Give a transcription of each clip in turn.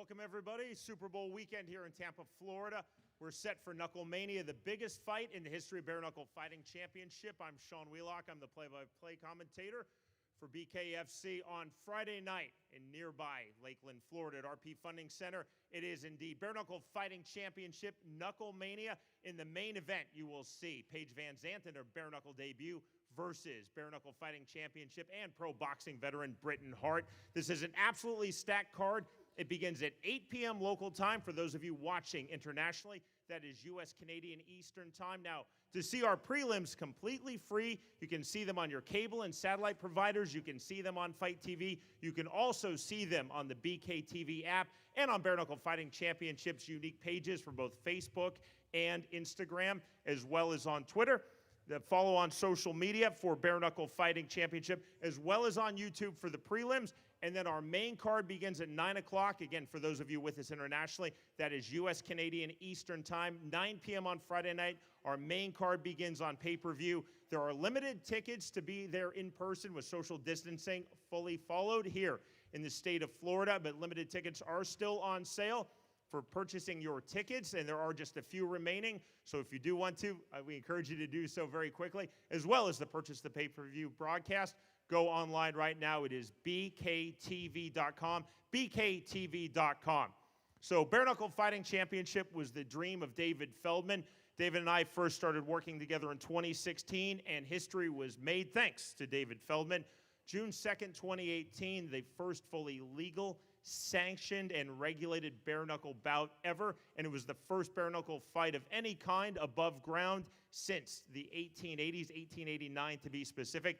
Welcome, everybody. Super Bowl weekend here in Tampa, Florida. We're set for KnuckleMania, the biggest fight in the history of Bare Knuckle Fighting Championship. I'm Sean Wheelock. I'm the play-by-play commentator for BKFC on Friday night in nearby Lakeland, Florida at RP Funding Center. It is indeed Bare Knuckle Fighting Championship, KnuckleMania. In the main event, you will see Paige Van Zandt in her Bare Knuckle debut versus Bare Knuckle Fighting Championship and pro boxing veteran Britton Hart. This is an absolutely stacked card. It begins at 8 p.m. local time for those of you watching internationally. That is U.S. Canadian Eastern Time. Now, to see our prelims completely free, you can see them on your cable and satellite providers. You can see them on Fight TV. You can also see them on the BKTV app and on Bare Knuckle Fighting Championships unique pages for both Facebook and Instagram, as well as on Twitter. Follow on social media for Bare Knuckle Fighting Championship, as well as on YouTube for the prelims. And then our main card begins at 9 o'clock. Again, for those of you with us internationally, that is U.S. Canadian Eastern Time, 9 p.m. on Friday night. Our main card begins on pay-per-view. There are limited tickets to be there in person with social distancing fully followed here in the state of Florida, but limited tickets are still on sale for purchasing your tickets, and there are just a few remaining. So if you do want to, we encourage you to do so very quickly, as well as to purchase the pay-per-view broadcast. Go online right now. It is bktv.com, bktv.com. So Bare Knuckle Fighting Championship was the dream of David Feldman. David and I first started working together in 2016, and history was made thanks to David Feldman. June 2nd, 2018, the first fully legal, sanctioned, and regulated bare knuckle bout ever, and it was the first bare knuckle fight of any kind above ground since the 1880s, 1889 to be specific.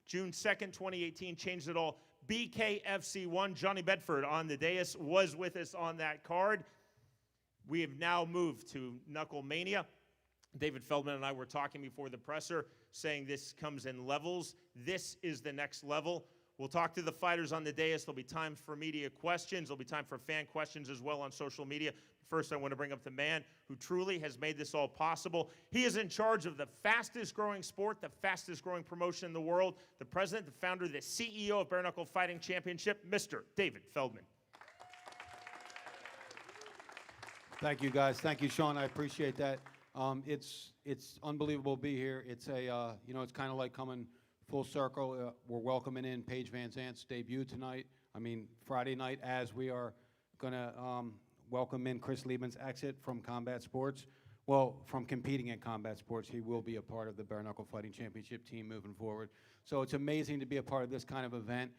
June 2nd, 2018, changed it all. BKFC 1, Johnny Bedford on the dais was with us on that card. We have now moved to KnuckleMania. David Feldman and I were talking before the presser, saying this comes in levels. This is the next level. We'll talk to the fighters on the dais. There'll be time for media questions. There'll be time for fan questions as well on social media. First, I want to bring up the man who truly has made this all possible. He is in charge of the fastest growing sport, the fastest growing promotion in the world, the president, the founder, the CEO of Bare Knuckle Fighting Championship, Mr. David Feldman. Thank you, guys. Thank you, Sean. I appreciate that. It's unbelievable to be here. It's it's kind of like coming full circle. We're welcoming in Paige Van Zant's debut tonight. Friday night, as we are going to welcome in Chris Liebman's exit from combat sports. Well, from competing in combat sports, he will be a part of the Bare Knuckle Fighting Championship team moving forward. So it's amazing to be a part of this kind of event.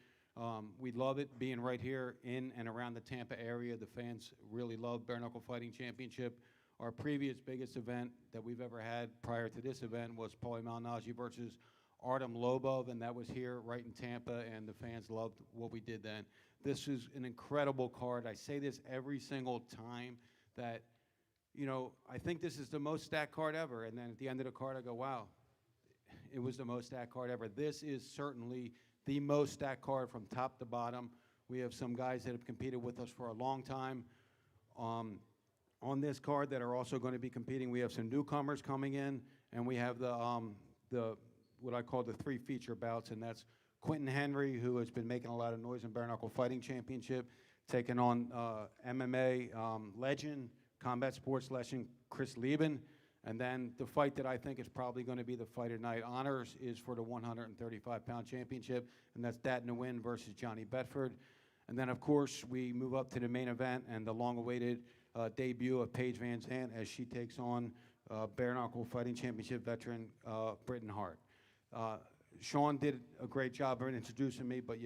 We love it being right here in and around the Tampa area. The fans really love Bare Knuckle Fighting Championship. Our previous biggest event that we've ever had prior to this event was Paulie Malignaggi versus Artem Lobov, and that was here right in Tampa, and the fans loved what we did then. This is an incredible card. I say this every single time that, I think this is the most stacked card ever, and then at the end of the card I go, wow, it was the most stacked card ever. This is certainly the most stacked card from top to bottom. We have some guys that have competed with us for a long time on this card that are also going to be competing. We have some newcomers coming in, and we have the what I call the three feature bouts, and that's Quentin Henry, who has been making a lot of noise in Bare Knuckle Fighting Championship, taking on MMA legend, combat sports legend Chris Lieben. And then the fight that I think is probably going to be the fight of night honors is for the 135-pound championship, and that's Dat Nguyen versus Johnny Bedford. And then, of course, we move up to the main event and the long-awaited debut of Paige Van Zandt as she takes on Bare Knuckle Fighting Championship veteran Britton Hart. Sean did a great job of introducing me, but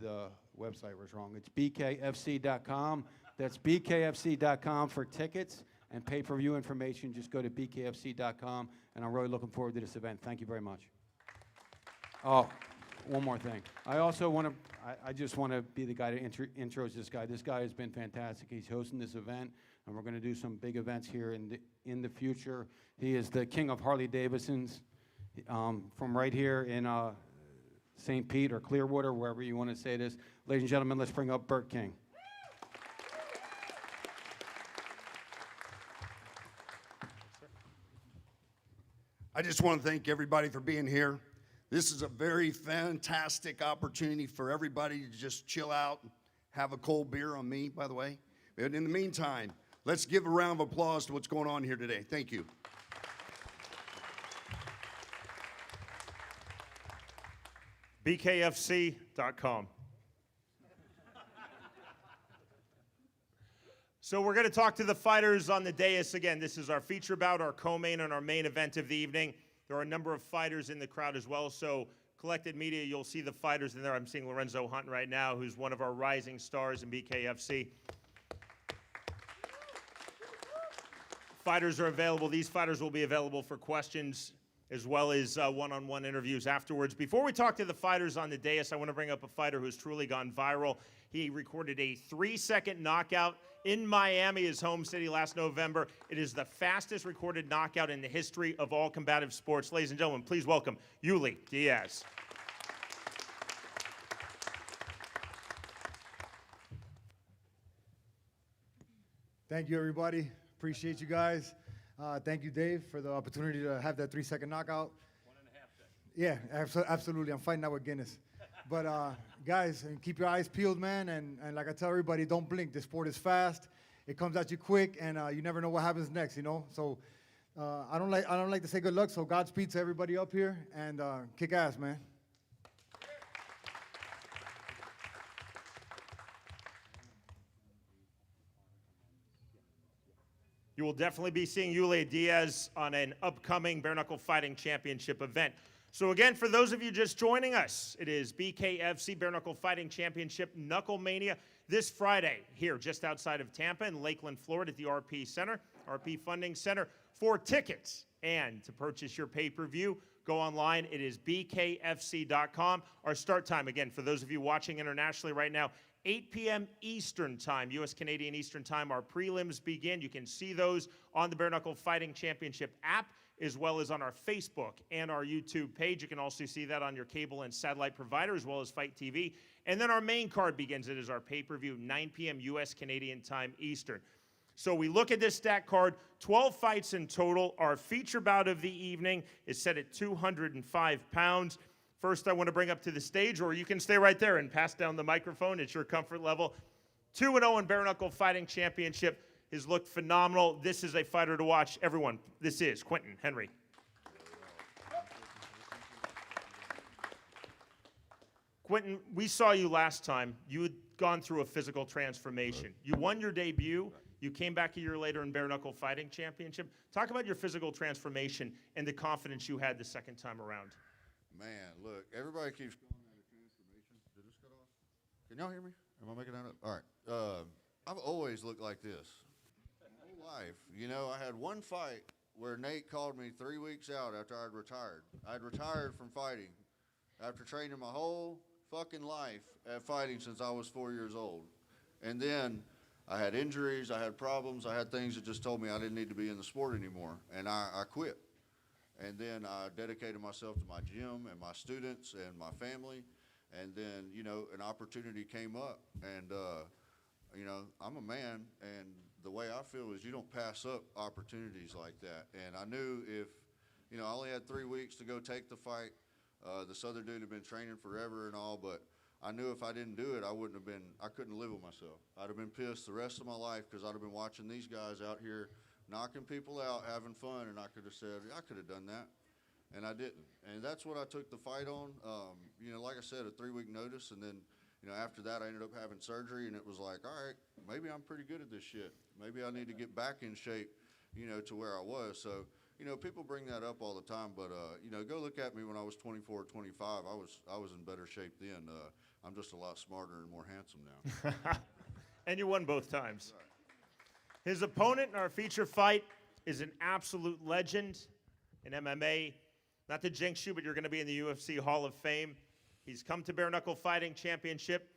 the website was wrong. It's bkfc.com. That's bkfc.com for tickets and pay-per-view information. Just go to bkfc.com, and I'm really looking forward to this event. Thank you very much. Oh, one more thing. I just want to be the guy to intros this guy. This guy has been fantastic. He's hosting this event, and we're going to do some big events here in the future. He is the king of Harley-Davidsons. From right here in St. Pete or Clearwater, wherever you want to say this. Ladies and gentlemen, let's bring up Bert King. I just want to thank everybody for being here. This is a very fantastic opportunity for everybody to just chill out and have a cold beer on me, by the way. And in the meantime, let's give a round of applause to what's going on here today. Thank you. BKFC.com. So we're going to talk to the fighters on the dais again. This is our feature bout, our co-main, and our main event of the evening. There are a number of fighters in the crowd as well. So Collected Media, you'll see the fighters in there. I'm seeing Lorenzo Hunt right now, who's one of our rising stars in BKFC. Fighters are available. These fighters will be available for questions as well as one-on-one interviews afterwards. Before we talk to the fighters on the dais, I want to bring up a fighter who's truly gone viral. He recorded a 3-second knockout in Miami, his home city, last November. It is the fastest recorded knockout in the history of all combative sports. Ladies and gentlemen, please welcome Yuli Diaz. Thank you, everybody. Appreciate you guys. Thank you, Dave, for the opportunity to have that 3-second knockout. 1.5 seconds. Yeah, absolutely. I'm fighting that with Guinness. But guys, keep your eyes peeled, man. And like I tell everybody, don't blink. This sport is fast. It comes at you quick, and you never know what happens next. You know. So I don't like to say good luck. So Godspeed to everybody up here, and kick ass, man. You will definitely be seeing Yuli Diaz on an upcoming Bare Knuckle Fighting Championship event. So again, for those of you just joining us, it is BKFC Bare Knuckle Fighting Championship KnuckleMania this Friday here just outside of Tampa in Lakeland, Florida at the RP Center, RP Funding Center. For tickets and to purchase your pay-per-view, go online. It is bkfc.com. Our start time, again, for those of you watching internationally right now, 8 p.m. Eastern Time, U.S. Canadian Eastern Time. Our prelims begin. You can see those on the Bare Knuckle Fighting Championship app, as well as on our Facebook and our YouTube page. You can also see that on your cable and satellite provider, as well as Fight TV. And then our main card begins. It is our pay-per-view, 9 p.m. U.S. Canadian Time Eastern. So we look at this stat card, 12 fights in total. Our feature bout of the evening is set at 205 pounds. First, I want to bring up to the stage, or you can stay right there and pass down the microphone at your comfort level. 2-0 in Bare Knuckle Fighting Championship. Has looked phenomenal. This is a fighter to watch. Everyone, this is Quentin Henry. Quentin, we saw you last time. You had gone through a physical transformation. You won your debut. You came back a year later in Bare Knuckle Fighting Championship. Talk about your physical transformation and the confidence you had the second time around. Man, look, everybody keeps calling that a transformation. Did this cut off? Can y'all hear me? Am I making that up? All right. I've always looked like this. My whole life. You know, I had one fight where Nate called me 3 weeks out after I'd retired. I'd retired from fighting after training my whole fucking life at fighting since I was 4 years old. And then I had injuries, I had problems, I had things that just told me I didn't need to be in the sport anymore. And I quit. And then I dedicated myself to my gym and my students and my family. And then, you know, an opportunity came up. And, you know, I'm a man, and the way I feel is you don't pass up opportunities like that. And I knew if, you know, I only had 3 weeks to go take the fight. This other dude had been training forever and all, but I knew if I didn't do it, I couldn't live with myself. I'd have been pissed the rest of my life because I'd have been watching these guys out here knocking people out, having fun, and I could have said, I could have done that, and I didn't. And that's what I took the fight on. You know, like I said, a 3-week notice, and then, you know, after that I ended up having surgery, and it was like, all right, maybe I'm pretty good at this shit. Maybe I need to get back in shape, you know, to where I was. So, you know, people bring that up all the time, but, you know, go look at me when I was 24, 25. I was in better shape then. I'm just a lot smarter and more handsome now. And you won both times. Right. His opponent in our feature fight is an absolute legend in MMA. Not to jinx you, but you're going to be in the UFC Hall of Fame. He's come to Bare Knuckle Fighting Championship,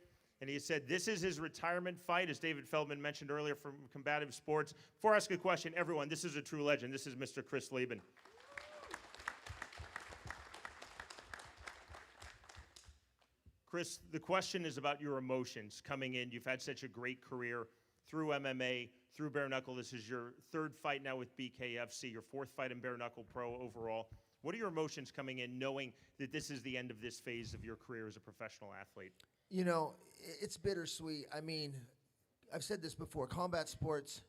and he said this is his retirement fight, as David Feldman mentioned earlier, from combative sports. Before I ask a question, everyone, this is a true legend. This is Mr. Chris Lieben. Chris, the question is about your emotions coming in. You've had such a great career through MMA, through Bare Knuckle. This is your third fight now with BKFC, your fourth fight in Bare Knuckle Pro overall. What are your emotions coming in knowing that this is the end of this phase of your career as a professional athlete? You know, it's bittersweet. I mean, I've said this before, combat sports,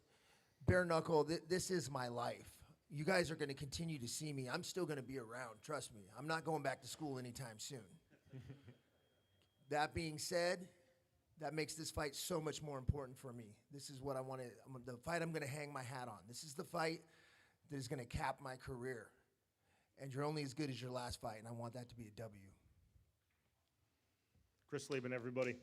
bare knuckle, this is my life. You guys are going to continue to see me. I'm still going to be around, trust me. I'm not going back to school anytime soon. That being said, that makes this fight so much more important for me. This is what I want to, the fight I'm going to hang my hat on. This is the fight that is going to cap my career. And you're only as good as your last fight, and I want that to be a W. Chris Lieben, everybody.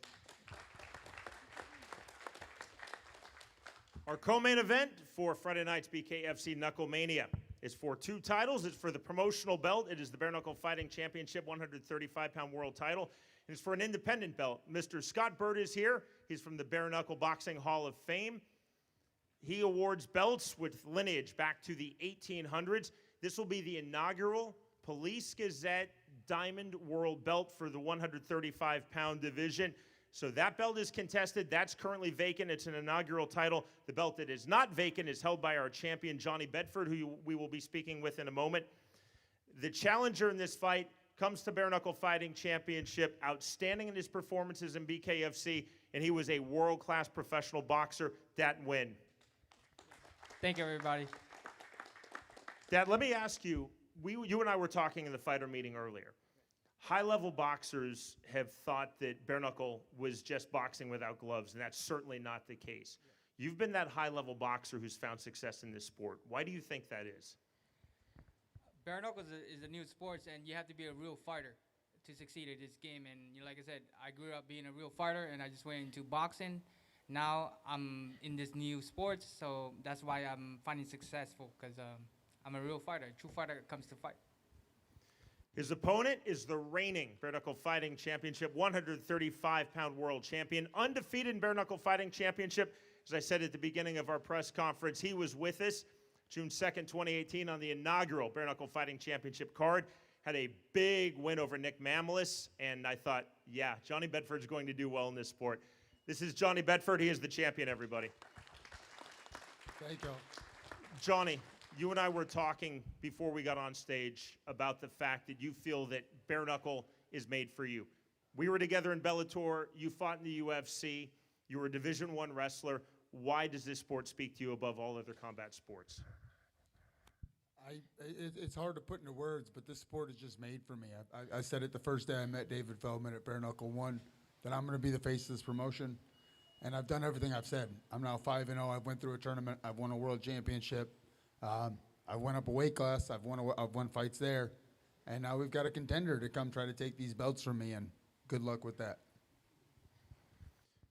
Our co-main event for Friday night's BKFC KnuckleMania is for 2 titles. It's for the promotional belt. It is the Bare Knuckle Fighting Championship 135-pound world title. And it's for an independent belt. Mr. Scott Bert is here. He's from the Bare Knuckle Boxing Hall of Fame. He awards belts with lineage back to the 1800s. This will be the inaugural Police Gazette Diamond World Belt for the 135-pound division. So that belt is contested. That's currently vacant. It's an inaugural title. The belt that is not vacant is held by our champion, Johnny Bedford, who we will be speaking with in a moment. The challenger in this fight comes to Bare Knuckle Fighting Championship, outstanding in his performances in BKFC, and he was a world-class professional boxer. Dat Nguyen. Thank you, everybody. Dad, let me ask you, you and I were talking in the fighter meeting earlier. High-level boxers have thought that bare knuckle was just boxing without gloves, and that's certainly not the case. You've been that high-level boxer who's found success in this sport. Why do you think that is? Bare knuckle is a new sport, and you have to be a real fighter to succeed at this game. And like I said, I grew up being a real fighter, and I just went into boxing. Now I'm in this new sport, so that's why I'm finding successful, because I'm a real fighter. A true fighter that comes to fight. His opponent is the reigning Bare Knuckle Fighting Championship 135-pound world champion, undefeated in Bare Knuckle Fighting Championship. As I said at the beginning of our press conference, he was with us June 2nd, 2018 on the inaugural Bare Knuckle Fighting Championship card. Had a big win over Nick Mamlis, and I thought, yeah, Johnny Bedford's going to do well in this sport. This is Johnny Bedford. He is the champion, everybody. Thank you. Johnny, you and I were talking before we got on stage about the fact that you feel that bare knuckle is made for you. We were together in Bellator. You fought in the UFC. You were a Division I wrestler. Why does this sport speak to you above all other combat sports? It's hard to put into words, but this sport is just made for me. I said it the first day I met David Feldman at Bare Knuckle 1, that I'm going to be the face of this promotion, and I've done everything I've said. I'm now 5-0. I've went through a tournament. I've won a world championship. I went up a weight class. I've won fights there, and now we've got a contender to come try to take these belts from me, and good luck with that.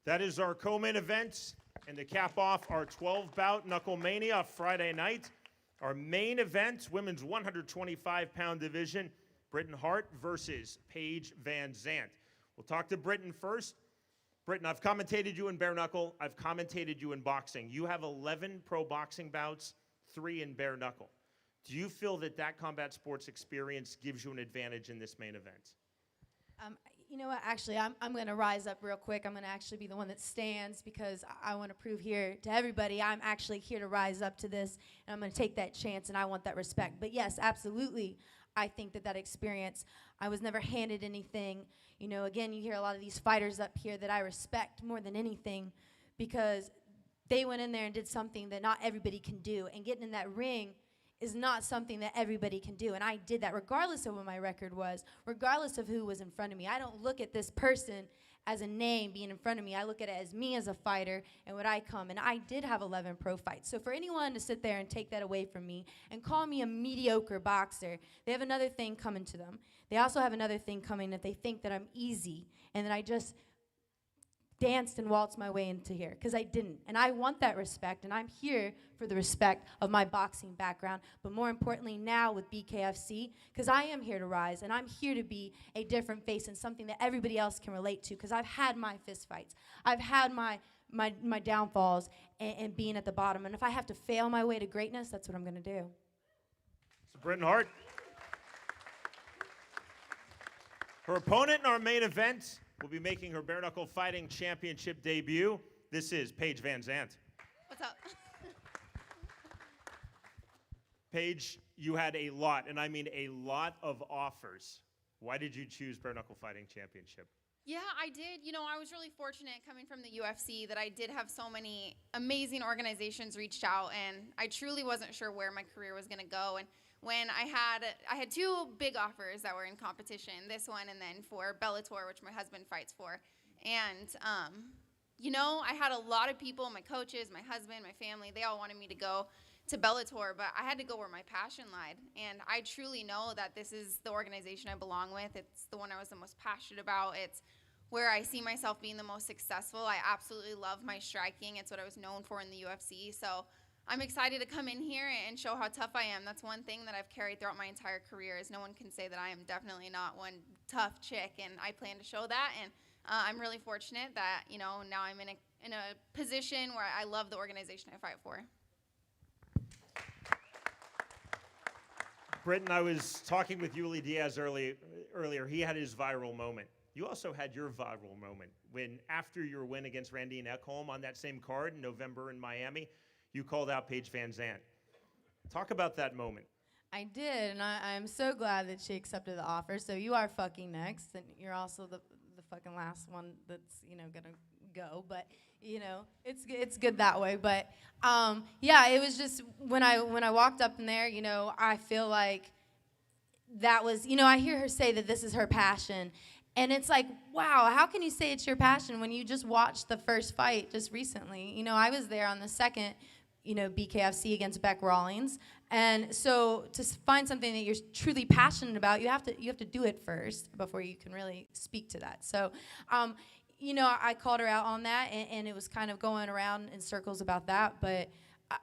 That is our co-main event, and to cap off our 12-bout KnuckleMania Friday night, our main event, women's 125-pound division, Britton Hart versus Paige Van Zandt. We'll talk to Britton first. Britton, I've commentated you in bare knuckle. I've commentated you in boxing. You have 11 pro boxing bouts, 3 in bare knuckle. Do you feel that that combat sports experience gives you an advantage in this main event? You know what, actually, I'm going to rise up real quick. I'm going to actually be the one that stands, because I want to prove here to everybody I'm actually here to rise up to this, and I'm going to take that chance, and I want that respect. But yes, absolutely, I think that experience, I was never handed anything. You know, again, you hear a lot of these fighters up here that I respect more than anything, because they went in there and did something that not everybody can do, and getting in that ring is not something that everybody can do. And I did that regardless of what my record was, regardless of who was in front of me. I don't look at this person as a name being in front of me. I look at it as me as a fighter and what I come. And I did have 11 pro fights. So for anyone to sit there and take that away from me and call me a mediocre boxer, they have another thing coming to them. They also have another thing coming, that they think that I'm easy and that I just danced and waltzed my way into here, because I didn't. And I want that respect, and I'm here for the respect of my boxing background, but more importantly now with BKFC, because I am here to rise, and I'm here to be a different face and something that everybody else can relate to, because I've had my fist fights. I've had my downfalls and being at the bottom, and if I have to fail my way to greatness, that's what I'm going to do. So Britton Hart. Her opponent in our main event will be making her bare knuckle fighting championship debut. This is Paige Van Zandt. What's up? Paige, you had a lot, and I mean a lot of offers. Why did you choose bare knuckle fighting championship? Yeah, I did. You know, I was really fortunate coming from the UFC that I did have so many amazing organizations reached out, and I truly wasn't sure where my career was going to go. And when I had two big offers that were in competition, this one and then for Bellator, which my husband fights for. And, you know, I had a lot of people, my coaches, my husband, my family, they all wanted me to go to Bellator, but I had to go where my passion lied. And I truly know that this is the organization I belong with. It's the one I was the most passionate about. It's where I see myself being the most successful. I absolutely love my striking. It's what I was known for in the UFC. So I'm excited to come in here and show how tough I am. That's one thing that I've carried throughout my entire career is no one can say that I am definitely not one tough chick, and I plan to show that. And I'm really fortunate that, you know, now I'm in a position where I love the organization I fight for. Britton, I was talking with Yuli Diaz earlier. He had his viral moment. You also had your viral moment when, after your win against Randy Ekholm on that same card in November in Miami, you called out Paige Van Zandt. Talk about that moment. I did, and I'm so glad that she accepted the offer. So you are fucking next, and you're also the fucking last one that's, you know, gonna go. But you know, it's good that way. But yeah, it was just when I walked up in there, you know, I feel like that was, you know, I hear her say that this is her passion. And it's like, wow, how can you say it's your passion when you just watched the first fight just recently? You know, I was there on the second, you know, BKFC against Beck Rawlings. And so to find something that you're truly passionate about, you have to do it first before you can really speak to that. So, you know, I called her out on that, and it was kind of going around in circles about that. But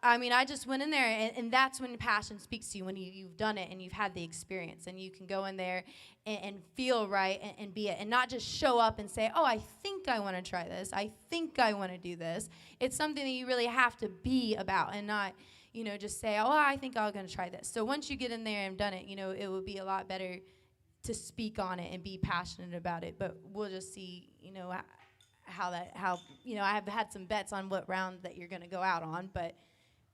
I mean, I just went in there, and that's when passion speaks to you, when you've done it and you've had the experience, and you can go in there and feel right and be it, and not just show up and say, oh, I think I want to try this. I think I want to do this. It's something that you really have to be about, and not, you know, just say, oh, I think I'm going to try this. So once you get in there and done it, you know, it would be a lot better to speak on it and be passionate about it. But we'll just see, you know, how you know, I have had some bets on what round that you're going to go out on, but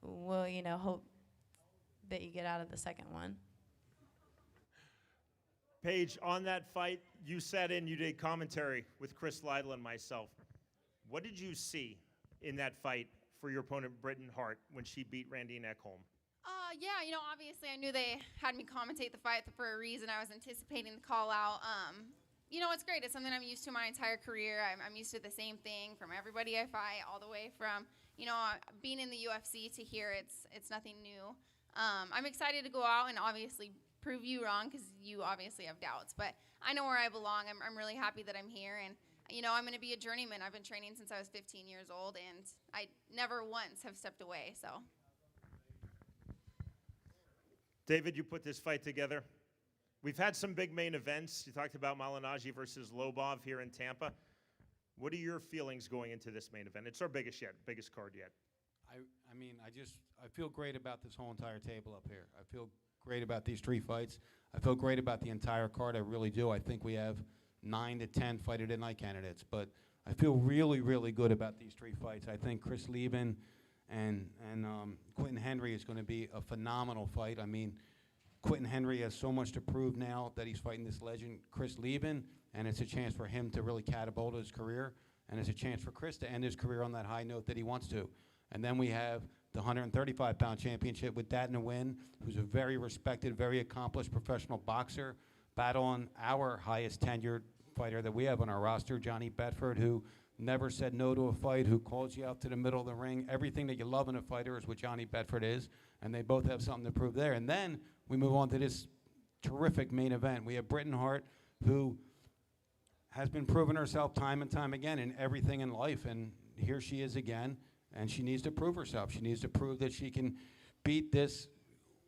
we'll, you know, hope that you get out of the second one. Paige, on that fight, you sat in, you did commentary with Chris Lytle and myself. What did you see in that fight for your opponent, Britton Hart, when she beat Randy Ekholm? Yeah, you know, obviously I knew they had me commentate the fight for a reason. I was anticipating the call out. You know, it's great. It's something I'm used to my entire career. I'm used to the same thing from everybody I fight, all the way from, you know, being in the UFC to here. It's nothing new. I'm excited to go out and obviously prove you wrong, because you obviously have doubts. But I know where I belong. I'm really happy that I'm here. And, you know, I'm going to be a journeyman. I've been training since I was 15 years old, and I never once have stepped away. So, David, you put this fight together. We've had some big main events. You talked about Malignaggi versus Lobov here in Tampa. What are your feelings going into this main event? It's our biggest card yet. I mean, I feel great about this whole entire table up here. I feel great about these 3 fights. I feel great about the entire card. I really do. I think we have 9 to 10 fight of the night candidates, but I feel really, really good about these 3 fights. I think Chris Lieben and Quentin Henry is going to be a phenomenal fight. I mean, Quentin Henry has so much to prove now that he's fighting this legend, Chris Lieben, and it's a chance for him to really catapult his career, and it's a chance for Chris to end his career on that high note that he wants to. And then we have the 135-pound championship with Datna Win, who's a very respected, very accomplished professional boxer, battling our highest tenured fighter that we have on our roster, Johnny Bedford, who never said no to a fight, who calls you out to the middle of the ring. Everything that you love in a fighter is what Johnny Bedford is, and they both have something to prove there. And then we move on to this terrific main event. We have Britton Hart, who has been proving herself time and time again in everything in life, and here she is again, and she needs to prove herself. She needs to prove that she can beat this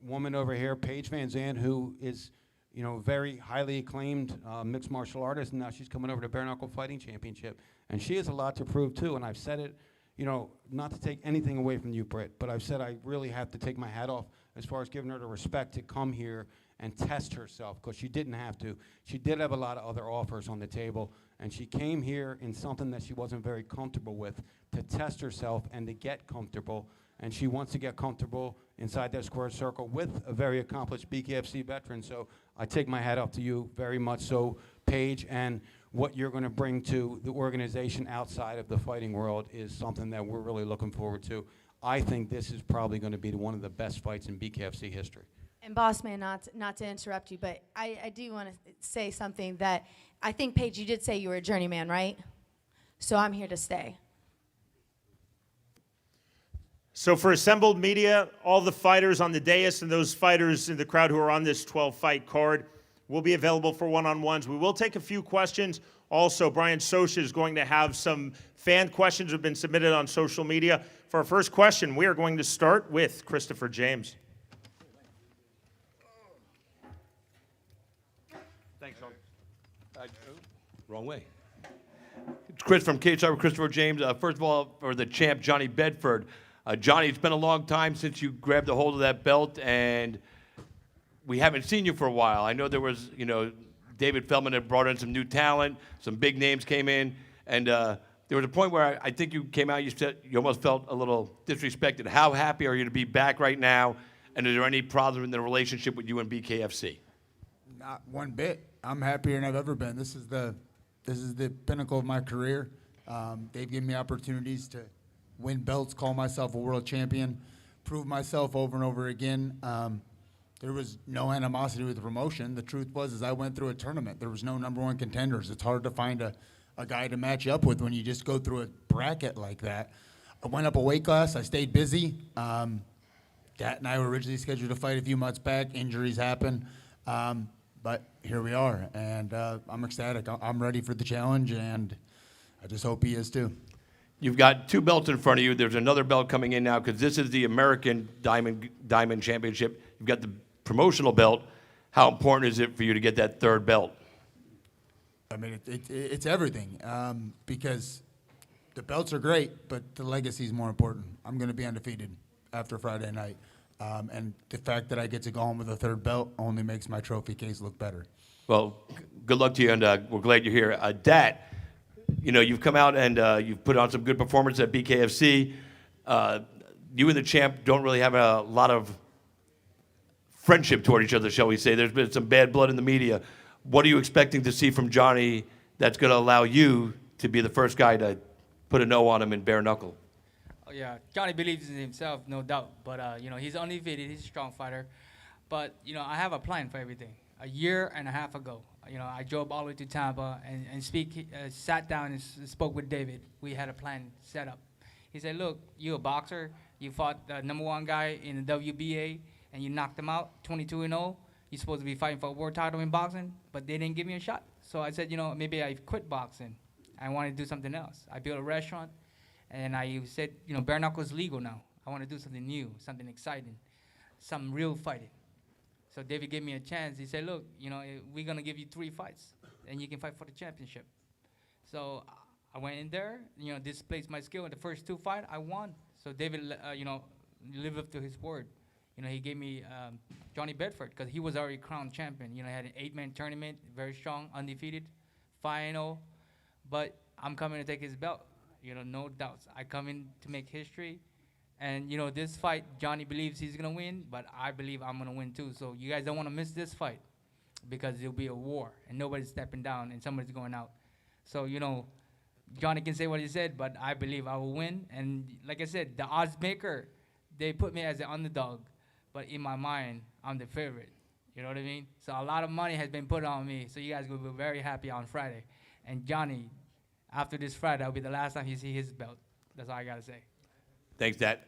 woman over here, Paige Van Zandt, who is, you know, very highly acclaimed mixed martial artist, and now she's coming over to Bare Knuckle Fighting Championship. And she has a lot to prove, too, and I've said it, you know, not to take anything away from you, Britt, but I've said I really have to take my hat off as far as giving her the respect to come here and test herself, because she didn't have to. She did have a lot of other offers on the table, and she came here in something that she wasn't very comfortable with to test herself and to get comfortable, and she wants to get comfortable inside that square circle with a very accomplished BKFC veteran. So I take my hat off to you very much so, Paige, and what you're going to bring to the organization outside of the fighting world is something that we're really looking forward to. I think this is probably going to be one of the best fights in BKFC history. And boss man, not to interrupt you, but I do want to say something that I think, Paige, you did say you were a journeyman, right? So I'm here to stay. So for assembled media, all the fighters on the dais and those fighters in the crowd who are on this 12-fight card will be available for one-on-ones. We will take a few questions. Also, Brian Sosha is going to have some fan questions that have been submitted on social media. For our first question, we are going to start with Christopher James. Thanks, Sean. Wrong way. It's Chris from KHR, Christopher James. First of all, for the champ, Johnny Bedford. Johnny, it's been a long time since you grabbed a hold of that belt, and we haven't seen you for a while. I know there was, David Feldman had brought in some new talent, some big names came in, and there was a point where I think you came out, you said you almost felt a little disrespected. How happy are you to be back right now, and is there any problem in the relationship with you and BKFC? Not one bit. I'm happier than I've ever been. This is the pinnacle of my career. They've given me opportunities to win belts, call myself a world champion, prove myself over and over again. There was no animosity with the promotion. The truth was, is I went through a tournament. There was no number 1 contenders. It's hard to find a guy to match up with when you just go through a bracket like that. I went up a weight class. I stayed busy. Dat and I were originally scheduled to fight a few months back. Injuries happen. But here we are, and I'm ecstatic. I'm ready for the challenge, and I just hope he is too. You've got 2 belts in front of you. There's another belt coming in now because this is the American Diamond Championship. You've got the promotional belt. How important is it for you to get that 3rd belt? I mean, it's everything because the belts are great, but the legacy is more important. I'm going to be undefeated after Friday night. And the fact that I get to go home with a 3rd belt only makes my trophy case look better. Well, good luck to you, and we're glad you're here. Dat, you've come out and you've put on some good performance at BKFC. You and the champ don't really have a lot of friendship toward each other, shall we say. There's been some bad blood in the media. What are you expecting to see from Johnny that's going to allow you to be the first guy to put a no on him in bare knuckle? Oh, yeah, Johnny believes in himself, no doubt. But, he's undefeated. He's a strong fighter. But, I have a plan for everything. A year and a half ago, I drove all the way to Tampa and sat down and spoke with David. We had a plan set up. He said, look, you're a boxer. You fought the number 1 guy in the WBA, and you knocked him out 22-0. You're supposed to be fighting for a world title in boxing, but they didn't give me a shot. So I said, maybe I quit boxing. I want to do something else. I built a restaurant. And I said, bare knuckle is legal now. I want to do something new, something exciting, some real fighting. So David gave me a chance. He said, look, we're going to give you 3 fights, and you can fight for the championship. So I went in there, displayed my skill. In the first 2 fights, I won. So David, lived up to his word. He gave me Johnny Bedford because he was already crowned champion. He had an 8-man tournament, very strong, undefeated, final. But I'm coming to take his belt. No doubts. I come in to make history. And, this fight, Johnny believes he's going to win, but I believe I'm going to win too. So you guys don't want to miss this fight because it'll be a war, and nobody's stepping down, and somebody's going out. So, Johnny can say what he said, but I believe I will win. And like I said, the odds maker, they put me as an underdog, but in my mind, I'm the favorite. You know what I mean? So a lot of money has been put on me, so you guys will be very happy on Friday. And Johnny, after this Friday, that'll be the last time you see his belt. That's all I got to say. Thanks, Dat.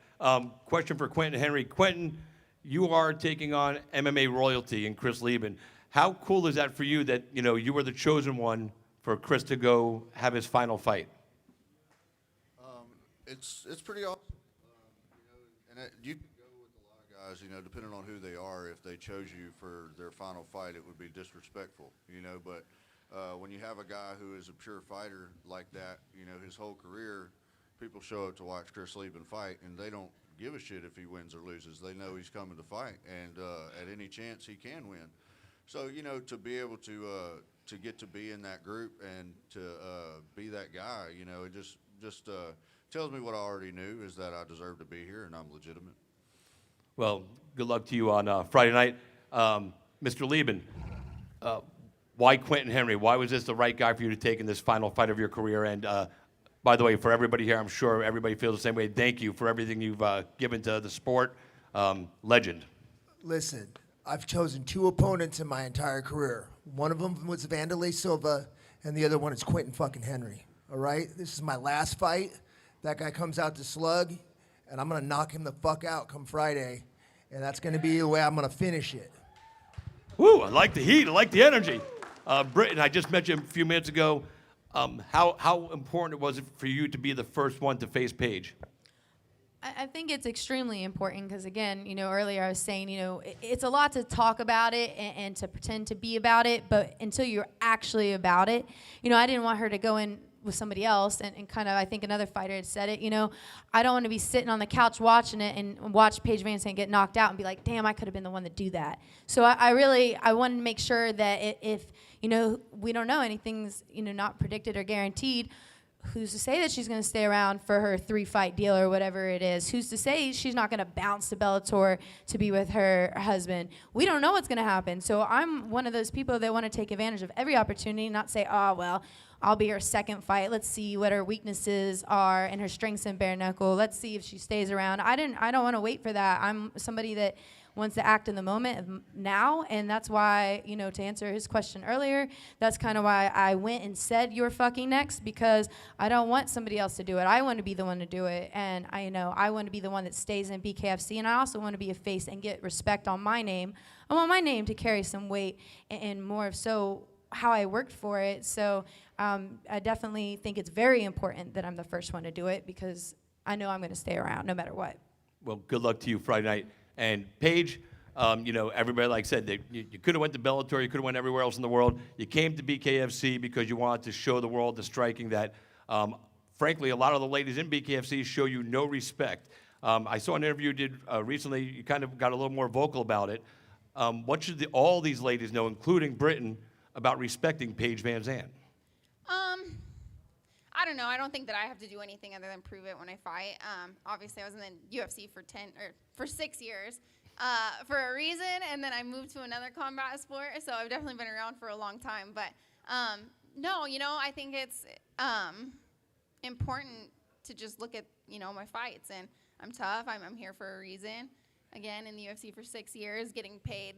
Question for Quentin Henry. Quentin, you are taking on MMA royalty and Chris Lieben. How cool is that for you that, you were the chosen one for Chris to go have his final fight? It's pretty awesome. You can go with a lot of guys, depending on who they are. If they chose you for their final fight, it would be disrespectful, but when you have a guy who is a pure fighter like that, his whole career, people show up to watch Chris Lieben fight, and they don't give a shit if he wins or loses. They know he's coming to fight, and at any chance he can win. So, to be able to get to be in that group and to be that guy, it just tells me what I already knew, is that I deserve to be here and I'm legitimate. Well, good luck to you on Friday night. Mr. Lieben, why Quentin Henry? Why was this the right guy for you to take in this final fight of your career? And by the way, for everybody here, I'm sure everybody feels the same way. Thank you for everything you've given to the sport. Legend. Listen, I've chosen 2 opponents in my entire career. One of them was Vanderlei Silva, and the other one is Quentin fucking Henry. All right? This is my last fight. That guy comes out to slug, and I'm going to knock him the fuck out come Friday, and that's going to be the way I'm going to finish it. Woo, I like the heat. I like the energy. Britton, I just mentioned a few minutes ago, how important was it for you to be the first one to face Paige? I think it's extremely important because, again, earlier I was saying, it's a lot to talk about it and to pretend to be about it, but until you're actually about it, I didn't want her to go in with somebody else and kind of, I think another fighter had said it, I don't want to be sitting on the couch watching it and watch Paige Van Zandt get knocked out and be like, damn, I could have been the one to do that. So I wanted to make sure that if we don't know, anything's, not predicted or guaranteed, who's to say that she's going to stay around for her 3-fight deal or whatever it is? Who's to say she's not going to bounce to Bellator to be with her husband? We don't know what's going to happen. So I'm one of those people that want to take advantage of every opportunity, not say, oh, well, I'll be her second fight. Let's see what her weaknesses are and her strengths in bare knuckle. Let's see if she stays around. I don't want to wait for that. I'm somebody that wants to act in the moment of now, and that's why, to answer his question earlier, that's kind of why I went and said you're fucking next, because I don't want somebody else to do it. I want to be the one to do it, and I want to be the one that stays in BKFC, and I also want to be a face and get respect on my name. I want my name to carry some weight and more of so how I worked for it. So I definitely think it's very important that I'm the first one to do it, because I know I'm going to stay around no matter what. Well, good luck to you Friday night. And Paige, everybody, like I said, you could have went to Bellator, you could have went everywhere else in the world. You came to BKFC because you wanted to show the world the striking that, frankly, a lot of the ladies in BKFC show you no respect. I saw an interview you did recently. You kind of got a little more vocal about it. What should all these ladies know, including Britton, about respecting Paige Van Zandt? I don't know. I don't think that I have to do anything other than prove it when I fight. Obviously, I was in the UFC for 6 years for a reason, and then I moved to another combat sport, so I've definitely been around for a long time. But no, I think it's important to just look at my fights, and I'm tough. I'm here for a reason. Again, in the UFC for 6 years, getting paid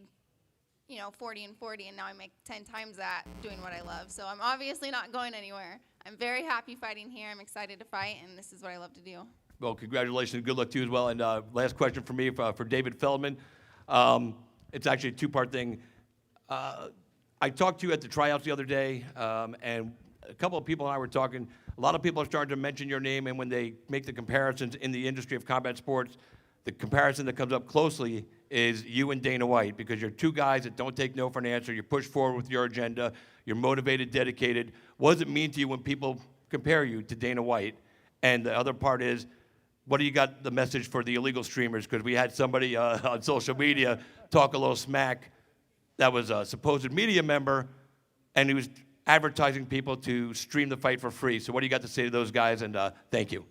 40 and 40, and now I make 10 times that doing what I love. So I'm obviously not going anywhere. I'm very happy fighting here. I'm excited to fight, and this is what I love to do. Well, congratulations. Good luck to you as well. And last question for me, for David Feldman. It's actually a 2-part thing. I talked to you at the tryouts the other day, and a couple of people and I were talking. A lot of people are starting to mention your name, and when they make the comparisons in the industry of combat sports, the comparison that comes up closely is you and Dana White, because you're 2 guys that don't take no for an answer. You push forward with your agenda. You're motivated, dedicated. What does it mean to you when people compare you to Dana White? And the other part is, what do you got the message for the illegal streamers? Because we had somebody on social media talk a little smack that was a supposed media member, and he was advertising people to stream the fight for free. So what do you got to say to those guys? And thank you.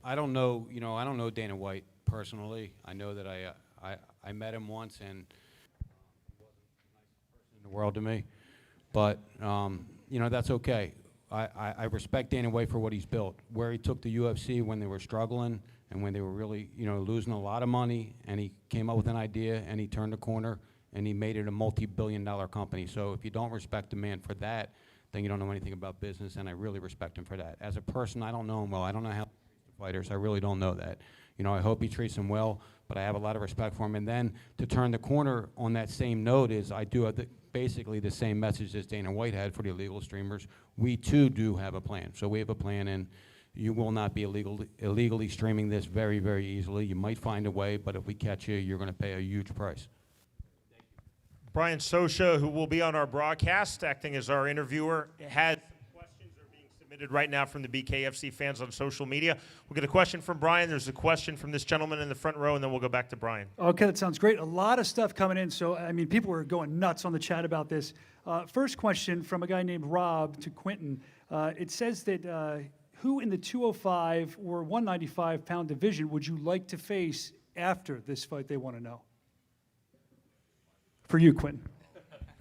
I don't know, I don't know Dana White personally. I know that I met him once, and he wasn't the nicest person in the world to me. But, that's okay. I respect Dana White for what he's built, where he took the UFC when they were struggling and when they were really, losing a lot of money, and he came up with an idea, and he turned the corner, and he made it a multi-billion-dollar company. So if you don't respect a man for that, then you don't know anything about business, and I really respect him for that. As a person, I don't know him well. I don't know how he treats the fighters. I really don't know that. I hope he treats them well, but I have a lot of respect for him. And then to turn the corner on that same note is I do have basically the same message as Dana White had for the illegal streamers. We, too, do have a plan. So we have a plan, and you will not be illegally streaming this very, very easily. You might find a way, but if we catch you, you're going to pay a huge price. Brian Sosha, who will be on our broadcast, acting as our interviewer, has questions that are being submitted right now from the BKFC fans on social media. We'll get a question from Brian. There's a question from this gentleman in the front row, and then we'll go back to Brian. Okay, that sounds great. A lot of stuff coming in. So, people are going nuts on the chat about this. First question from a guy named Rob to Quentin. It says that who in the 205 or 195-pound division would you like to face after this fight? They want to know. For you, Quentin.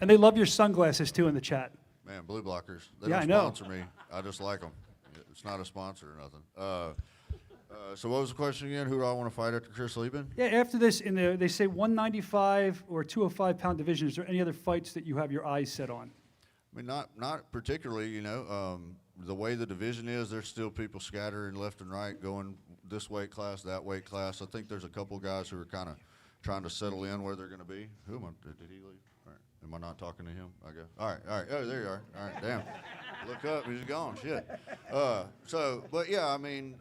And they love your sunglasses, too, in the chat. Man, Blue Blockers. They Yeah, don't I know. sponsor me. I just like them. It's not a sponsor or nothing. So what was the question again? Who do I want to fight after Chris Lieben? Yeah, after this, they say 195 or 205-pound division. Is there any other fights that you have your eyes set on? I mean, not particularly, you know. The way the division is, there's still people scattering left and right, going this weight class, that weight class. I think there's a couple guys who are kind of trying to settle in where they're going to be. Who am I? Did he leave? All right. Am I not talking to him? I guess. All right. Oh, there you are. All right, damn. Look up, he's gone. Shit. But yeah, I mean,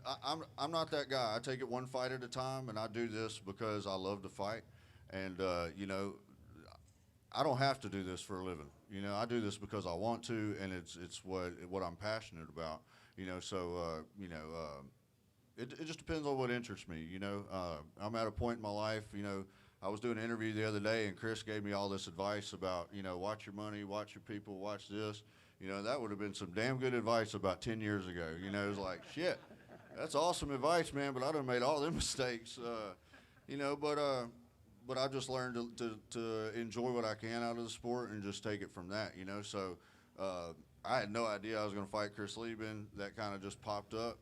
I'm not that guy. I take it one fight at a time, and I do this because I love to fight, and you know, I don't have to do this for a living. You know, I do this because I want to, and it's what I'm passionate about. You know, so it just depends on what interests me. You know, I'm at a point in my life. You know, I was doing an interview the other day, and Chris gave me all this advice about, you know, watch your money, watch your people, watch this. You know, that would have been some damn good advice about 10 years ago. You know, it was like, shit, that's awesome advice, man, but I done made all them mistakes. You know, but I just learned to enjoy what I can out of the sport and just take it from that, you know. So I had no idea I was going to fight Chris Lieben. That kind of just popped up.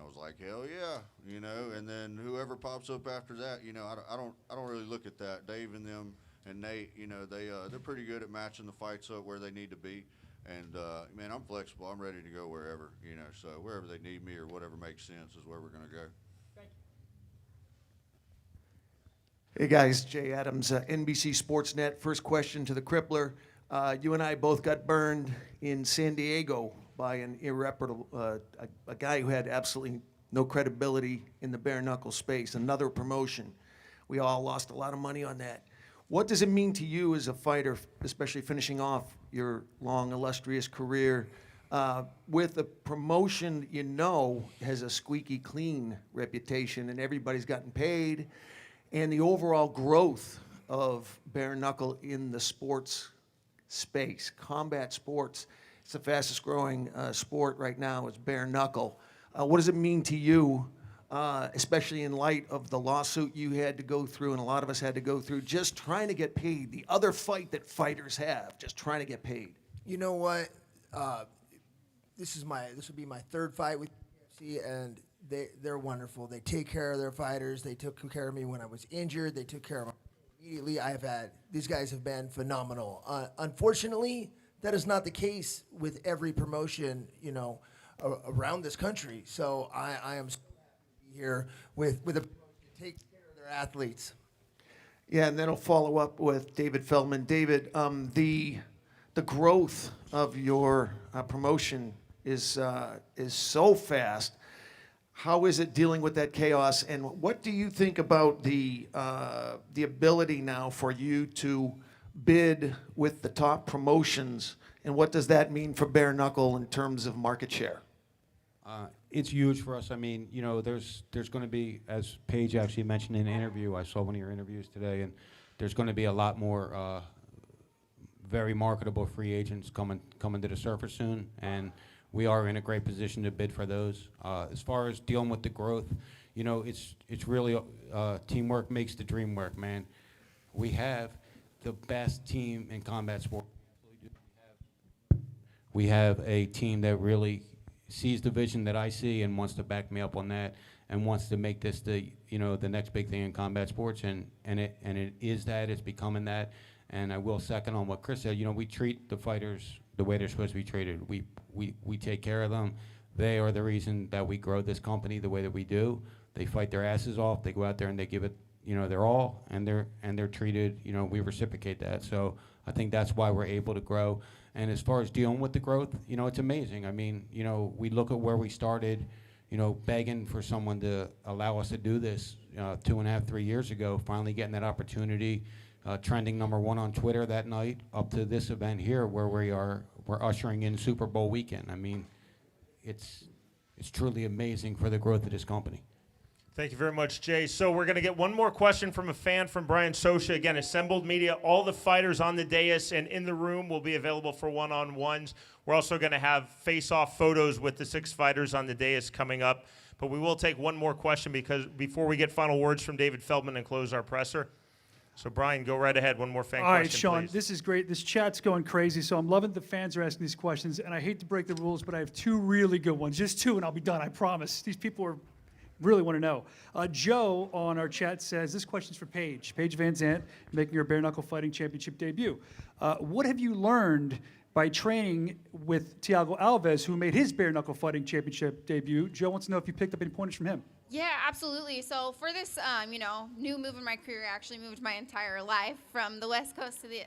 I was like, hell yeah, you know. And then whoever pops up after that, you know, I don't really look at that. Dave and them and Nate, you know, they're pretty good at matching the fights up where they need to be. And man, I'm flexible. I'm ready to go wherever, you know. So wherever they need me or whatever makes sense is where we're going to go. Hey guys, Jay Adams, NBC Sportsnet. First question to the Crippler. You and I both got burned in San Diego by an irreparable, a guy who had absolutely no credibility in the bare knuckle space, another promotion. We all lost a lot of money on that. What does it mean to you as a fighter, especially finishing off your long, illustrious career, with a promotion you know has a squeaky clean reputation and everybody's gotten paid, and the overall growth of bare knuckle in the sports space, combat sports? It's the fastest growing sport right now, is bare knuckle. What does it mean to you, especially in light of the lawsuit you had to go through and a lot of us had to go through, just trying to get paid, the other fight that fighters have, just trying to get paid? You know what? This will be my third fight with UFC, and they're wonderful. They take care of their fighters. They took care of me when I was injured. They took care of me immediately. These guys have been phenomenal. Unfortunately, that is not the case with every promotion, you know, around this country. So I am so happy to be here with a promotion to take care of their athletes. Yeah, and then I'll follow up with David Feldman. David, the growth of your promotion is so fast. How is it dealing with that chaos, and what do you think about the ability now for you to bid with the top promotions, and what does that mean for bare knuckle in terms of market share? It's huge for us. I mean, you know, there's going to be, as Paige actually mentioned in an interview, I saw one of your interviews today, and there's going to be a lot more very marketable free agents coming to the surface soon, and we are in a great position to bid for those. As far as dealing with the growth, you know, it's really teamwork makes the dream work, man. We have the best team in combat sport. We have a team that really sees the vision that I see and wants to back me up on that, and wants to make this the next big thing in combat sports, and it is that. It's becoming that. And I will second on what Chris said. You know, we treat the fighters the way they're supposed to be treated. We take care of them. They are the reason that we grow this company the way that we do. They fight their asses off. They go out there and they give it, you know, their all, and they're treated. You know, we reciprocate that. So I think that's why we're able to grow. And as far as dealing with the growth, you know, it's amazing. I mean, you know, we look at where we started, you know, begging for someone to allow us to do this 2.5, 3 years ago. Finally getting that opportunity. Trending #1 on Twitter that night, up to this event here where we're ushering in Super Bowl weekend. I mean, it's truly amazing for the growth of this company. Thank you very much, Jay. So we're going to get one more question from a fan from Brian Sosha. Again, assembled media, all the fighters on the dais and in the room will be available for one-on-ones. We're also going to have face-off photos with the 6 fighters on the dais coming up. But we will take one more question because before we get final words from David Feldman and close our presser. So, Brian, go right ahead. One more fan All right, question, Sean, please. this is great. This chat's going crazy, so I'm loving the fans are asking these questions, and I hate to break the rules, but I have two really good ones. Just two, and I'll be done, I promise. These people really want to know. Joe on our chat says, this question's for Paige. Paige Van Zandt, making her bare knuckle fighting championship debut. What have you learned by training with Thiago Alves, who made his bare knuckle fighting championship debut? Joe wants to know if you picked up any pointers from him. Yeah, absolutely. So for this, new move in my career, I actually moved my entire life from the West Coast to the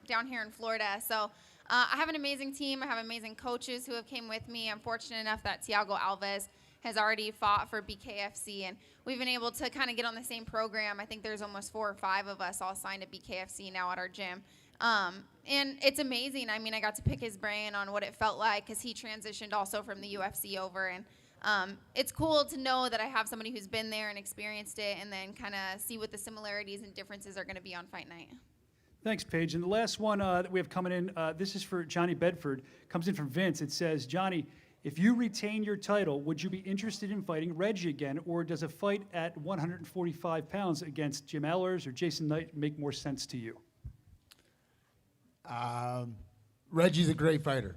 down here in Florida. So I have an amazing team. I have amazing coaches who have came with me. I'm fortunate enough that Thiago Alves has already fought for BKFC, and we've been able to kind of get on the same program. I think there's almost 4 or 5 of us all signed to BKFC now at our gym. And it's amazing. I mean, I got to pick his brain on what it felt like because he transitioned also from the UFC over, and it's cool to know that I have somebody who's been there and experienced it, and then kind of see what the similarities and differences are going to be on fight night. Thanks, Paige. And the last one that we have coming in, this is for Johnny Bedford, comes in from Vince. It says, Johnny, if you retain your title, would you be interested in fighting Reggie again, or does a fight at 145 pounds against Jim Ellers or Jason Knight make more sense to you? Reggie's a great fighter.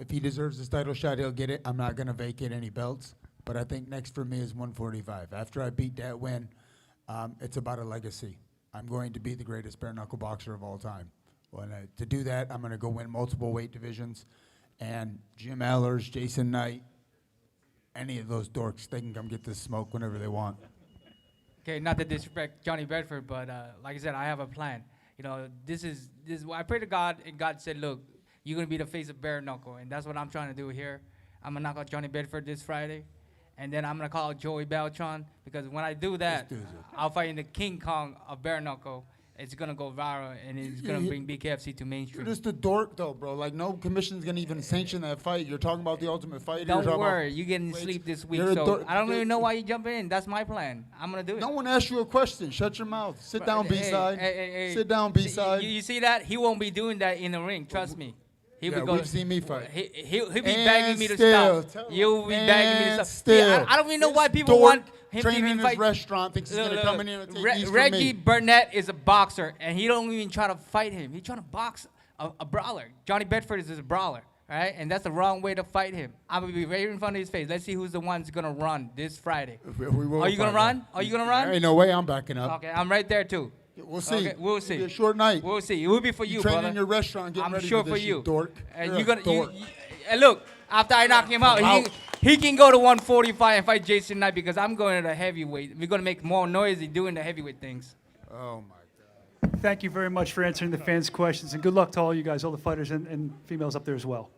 If he deserves this title shot, he'll get it. I'm not going to vacate any belts, but I think next for me is 145. After I beat that win, it's about a legacy. I'm going to be the greatest bare knuckle boxer of all time. To do that, I'm going to go win multiple weight divisions, and Jim Ellers, Jason Knight, any of those dorks, they can come get this smoke whenever they want. Okay, not to disrespect Johnny Bedford, but like I said, I have a plan. You know, this is I pray to God, and God said, look, you're going to be the face of bare knuckle, and that's what I'm trying to do here. I'm going to knock out Johnny Bedford this Friday, and then I'm going to call out Joey Beltran, because when I do that, I'll fight in the King Kong of bare knuckle. It's going to go viral, and it's going to bring BKFC to mainstream. You're just a dork, though, bro. Like, no commission's going to even sanction that fight. You're talking about the Ultimate Fighter. Don't worry. You're getting sleep this week, so I don't even know why you're jumping in. That's my plan. I'm going to do it. No one asked you a question. Shut your mouth. Sit down, B-side. Hey. Sit down, B-side. You see that? He won't be doing that in the ring. Trust me. We've seen me fight. He'll be begging me to stop. You'll be begging me to stop. Yeah, I don't even know why people want him to training be in his restaurant thinks he's going to come in here and take these from Reggie me. Burnett is a boxer, and he don't even try to fight him. He's trying to box a brawler. Johnny Bedford is a brawler, all right? And that's the wrong way to fight him. I'm going to be right in front of his face. Let's see who's the one's going to run this Friday. We will Are you going to run? Are you going to run? There ain't no way I'm backing up. Okay, I'm right there, too. We'll see. Okay, we'll see. It'll be a short night. We'll see. It will be for you, training brother. in your restaurant, getting I'm ready sure for this, you, you dork. And You're you're a gonna, dork. and look, after I knock him out, he can go to 145 and fight Jason Knight, because I'm going to the heavyweight. We're gonna make more noise doing the heavyweight things. Oh my God. Thank you very much for answering the fans' questions, and good luck to all you guys, all the fighters and females up there as well.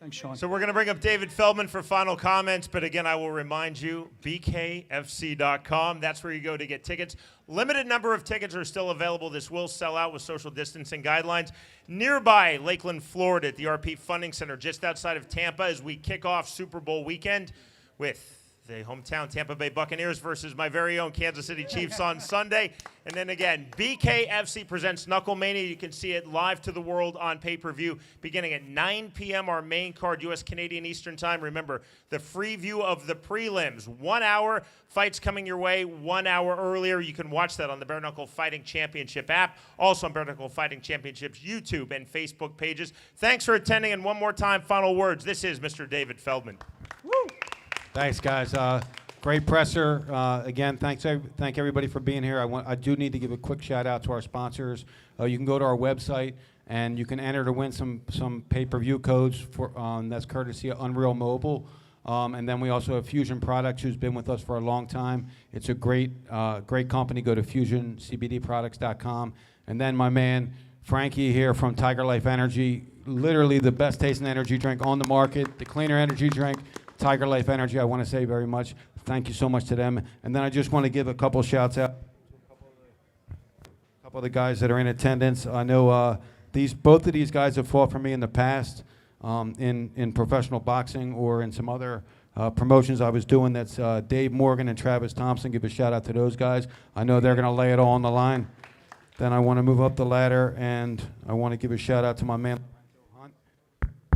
Thanks, Sean. So we're going to bring up David Feldman for final comments, but again, I will remind you, bkfc.com. That's where you go to get tickets. Limited number of tickets are still available. This will sell out with social distancing guidelines. Nearby Lakeland, Florida, at the RP Funding Center, just outside of Tampa, as we kick off Super Bowl weekend with the hometown Tampa Bay Buccaneers versus my very own Kansas City Chiefs on Sunday. And then again, BKFC presents KnuckleMania. You can see it live to the world on pay-per-view beginning at 9 p.m. our main card, U.S. Canadian Eastern Time. Remember, the free view of the prelims. 1 hour, fights coming your way 1 hour earlier. You can watch that on the Bare Knuckle Fighting Championship app, also on Bare Knuckle Fighting Championship's YouTube and Facebook pages. Thanks for attending, and one more time, final words. This is Mr. David Feldman. Woo! Thanks, guys. Great presser. Again, thank everybody for being here. I do need to give a quick shout out to our sponsors. You can go to our website and you can enter to win some pay-per-view codes for that's courtesy of Unreal Mobile. And then we also have Fusion Products, who's been with us for a long time. It's a great company. Go to fusioncbdproducts.com. And then my man Frankie here from Tiger Life Energy, literally the best tasting energy drink on the market, the cleaner energy drink. Tiger Life Energy, I want to say very much. Thank you so much to them. And then I just want to give a couple shouts out to a couple of the guys that are in attendance. I know both of these guys have fought for me in the past in professional boxing or in some other promotions I was doing. That's Dave Morgan and Travis Thompson. Give a shout out to those guys. I know they're going to lay it all on the line. Then I want to move up the ladder, and I want to give a shout out to my man,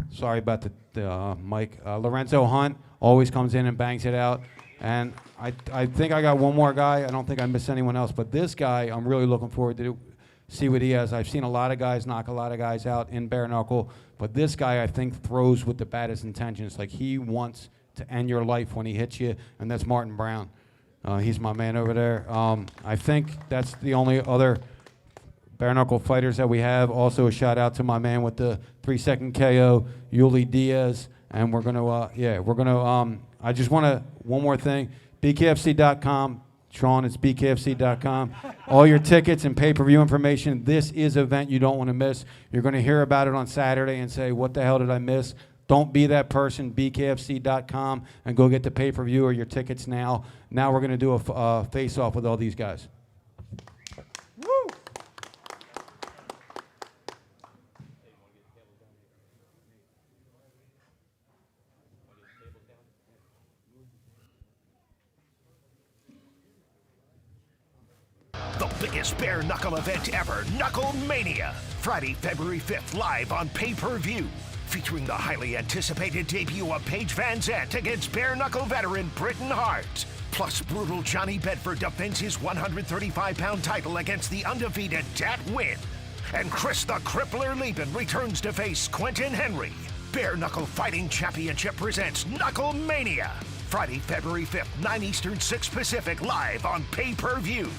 Sorry about the mic. Lorenzo Hunt always comes in and bangs it out. And I think I got one more guy. I don't think I missed anyone else. But this guy, I'm really looking forward to see what he has. I've seen a lot of guys knock a lot of guys out in bare knuckle. But this guy, I think, throws with the baddest intentions. Like, he wants to end your life when he hits you, and that's Martin Brown. He's my man over there. I think that's the only other bare knuckle fighters that we have. Also, a shout out to my man with the 3-second KO, Yuli Diaz. And we're gonna, I just wanna, one more thing, bkfc.com. Sean, it's bkfc.com. All your tickets and pay-per-view information. This is an event you don't want to miss. You're going to hear about it on Saturday and say, what the hell did I miss? Don't be that person. bkfc.com and go get the pay-per-view or your tickets now. Now we're going to do a face-off with all these guys. Woo! The biggest bare knuckle event ever, KnuckleMania. Friday, February 5th, live on pay-per-view. Featuring the highly anticipated debut of Paige Vanzant against bare knuckle veteran Britton Hart. Plus, brutal Johnny Bedford defends his 135-pound title against the undefeated Dat Win. And Chris the Crippler Lieben returns to face Quentin Henry. Bare Knuckle Fighting Championship presents KnuckleMania. Friday, February 5th, 9 Eastern, 6 Pacific, live on pay-per-view.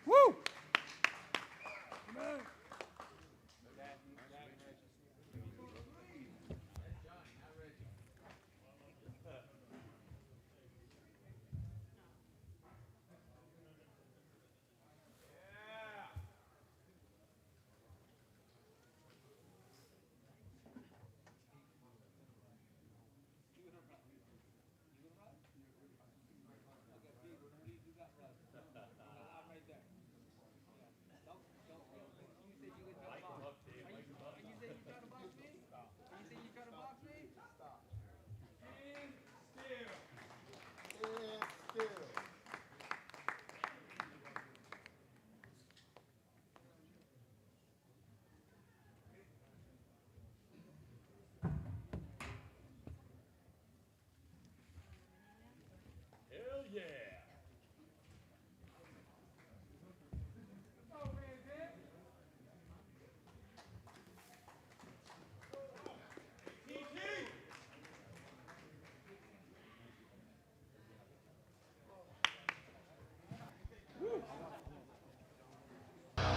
Woo!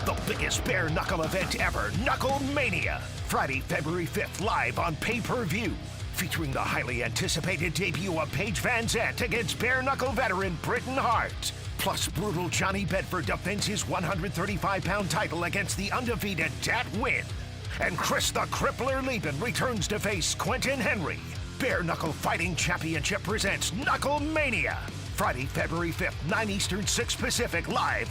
The biggest bare knuckle event ever, KnuckleMania. Friday, February 5th, live on pay-per-view. Featuring the highly anticipated debut of Paige Vanzant against bare knuckle veteran Britton Hart. Plus, brutal Johnny Bedford defends his 135-pound title against the undefeated Dat Win. And Chris the Crippler Lieben returns to face Quentin Henry. Bare Knuckle Fighting Championship presents KnuckleMania. Friday, February 5th, 9 Eastern, 6 Pacific, live